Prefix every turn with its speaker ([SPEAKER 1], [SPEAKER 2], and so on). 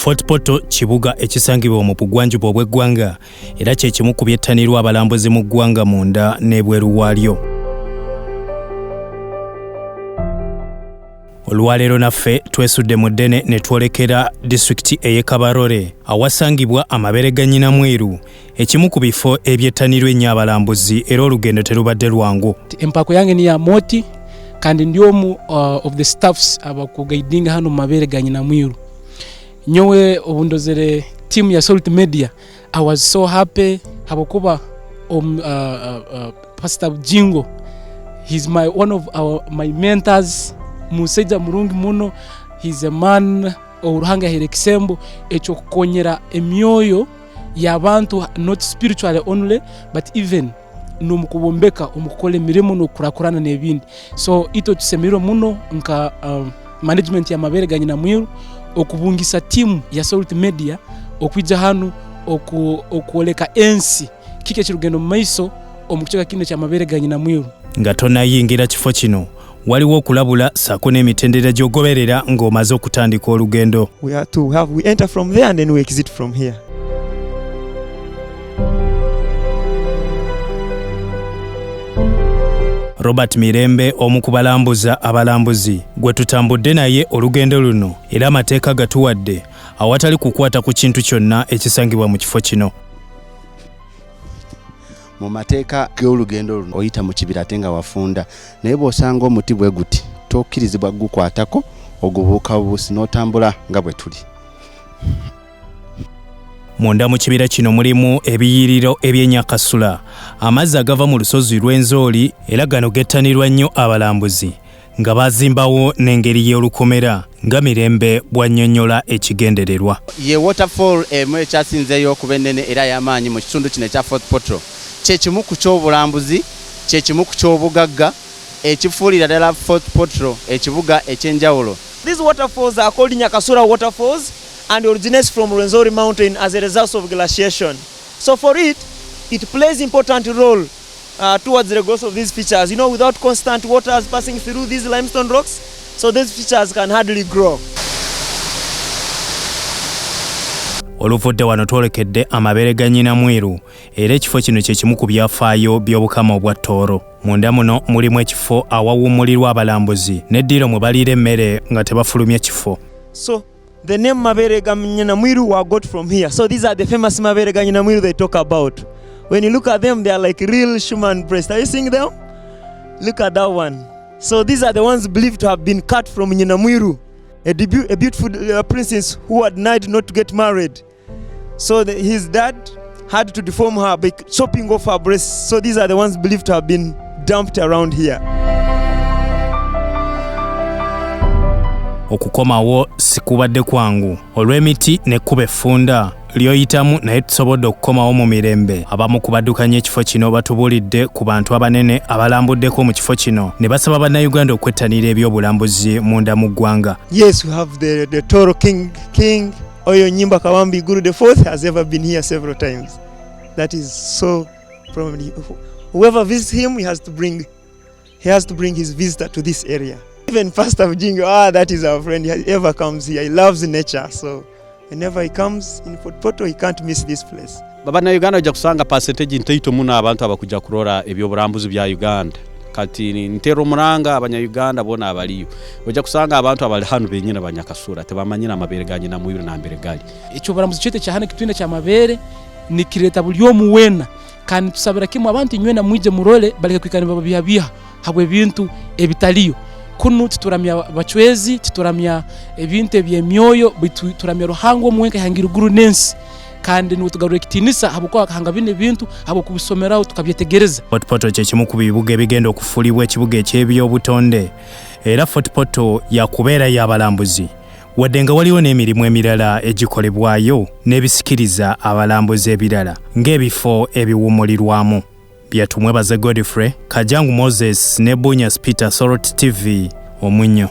[SPEAKER 1] Fort Portal kibuga ekisangibwa mu bugwanjuba obw'eggwanga era kye kimu ku byettanirwa abalambuzi mu ggwanga munda n'ebweru waalyo. Olwaleero naffe twesudde mu ddene ne twolekera disitulikiti ey'e Kabarole awasangibwa Amabeere ga Nyinamwiru, ekimu ku bifo ebyettanirwa ennyo abalambuzi era olugendo terubadde lwangu.
[SPEAKER 2] Empako yange ni ya moti kandi ndi omu of the staffs abakugaidinga hano mu Mabeere ga Nyinamwiru. Nyowe obundozere team ya Salt Media, I was so happy habokuba Pastor Jingo, he's one of my mentors, museja murungi muno. He's a man oruhanga hirekisembo echo kukonyera emyoyo y'abantu, not spiritually only but even n'omukubombeka omukukola emirimo n'okurakurana n'ebindi. So ito tusemerero muno nka management ya Amabeere ga Nyinamwiru okubungisa timu ya Salt Media okwija hano okuoleka ensi kike kirugendo mu maiso omukucheka kino kya Amabeere ga Nyinamwiru. Nga tonayingira kifo kino waliwo okulabula sako n'emitendera gy'ogoberera ng'omaze okutandika olugendo.
[SPEAKER 3] We enter from there and then we exit from here.
[SPEAKER 1] Robert Mirembe omu ku balambuza abalambuzi gwe tutambudde naye olugendo luno era amateeka gatuwadde awatali kukwata ku kintu kyonna ekisangibwa mu kifo kino.
[SPEAKER 4] Mu mateeka g'olugendo luno oyita mu kibira ate nga wafunda naye bw'osanga omuti bwe guti tokkirizibwa gukwatako ogubuuka bubuusi n'otambula nga bwe tuli.
[SPEAKER 1] Munda mu kibira kino mulimu ebiyiriro eby'ennyakasula, amazzi agava mu lusozi lw'Enzooli era gano gettanirwa nnyo abalambuzi nga bazimbawo n'engeri y'olukomera nga Mirembe bw'annyonnyola ekigendererwa.
[SPEAKER 4] Ye waterfall emu ekyasinzeeyo okuba ennene era y'amaanyi mu kitundu kino ekya Fort Portal. Kye kimu ku ky'obulambuzi, kye kimu ku ky'obugagga ekifuulira ddala Fort Portal ekibuga eky'enjawulo.
[SPEAKER 3] These waterfalls are called Nyakasura waterfalls and originates from Rwenzori mountain as a result of glaciation. So for it plays important role towards the growth of these features. You know, without constant waters passing through these limestone rocks, so these features can hardly grow.
[SPEAKER 1] Oluvudde wano twolekedde Amabeere ga Nyinamwiru era ekifo kino kye kimu ku byafaayo by'obukama obwa Tooro. Munda muno mulimu ekifo awawummulirwa abalambuzi n'eddiro mwe baliira emmere nga tebafulumya kifo.
[SPEAKER 3] So the name Amabeere ga Nyinamwiru were got from here. So these are the famous Amabeere ga Nyinamwiru they talk about. When you look at them, they are like real Schumann breasts. Are you seeing them? Look at that one. So these are the ones believed to have been cut from Nyinamwiru, a beautiful princess who had died not to get married. So his dad had to deform her by chopping off her breasts. So these are the ones believed to have been dumped around here.
[SPEAKER 1] Okukomawo sikubadde kwangu olw'emiti n'ekkuba effunda lyoyitamu naye tusobodde okukomawo mu mirembe. Abamu ku baddukanya ekifo kino batubuulidde ku bantu abanene abalambuddeko mu kifo kino ne basaba bannayuganda okwettanira ebyobulambuzi munda mu ggwanga.
[SPEAKER 3] Yes, we have the Toro King Oyo Nyimba Kawambi Guru the Fourth has ever been here several times. That is so probably whoever visits him he has to bring his visitor to this area. Even Pastor Jingo, that is our friend. He ever comes here. He loves nature. So whenever he comes in Fort Portal, he can't miss this place.
[SPEAKER 5] Baba na Uganda ojja kusanga percentage ntoito muno abantu abakujja kurora ebyobulambuzi bya Uganda. Kati ntero muranga abanya-Uganda bona abaliyo. Ojja kusanga abantu abali hano benyina Banyakasura tebamanyina Amabeere ga Nyinamwiru na mbere gali.
[SPEAKER 2] Ekyo bulambuzi kyete kya hano kitwine kya Amabeere ni kireta buli omu wena kandi tusabira kimu abantu nywena mwije murole baleke kwikanira babiha habwe bintu ebitaliyo. Kunu tuturamya bachwezi, tuturamya ebintu ebyemyoyo, tuturamya ruhango mwenka hangira guru nensi kandi nutugarura kitinisa habukwa hanga bine bintu habo kubisomeraho tukabyetegereza.
[SPEAKER 1] Fort Portal kye kimu ku bibuga ebigenda okufulibwa ekibuga eky'ebyobutonde era Fort Portal yakubeera y'abalambuzi wadde nga waliwo n'emirimu emirala egikolebwayo n'ebisikiriza abalambuzi ebirala ng'ebifo ebiwummulirwamu. Byatumwebaze Godfrey, Kajangu Moses ne Bunyas Peter, Sorot TV, Omunyo.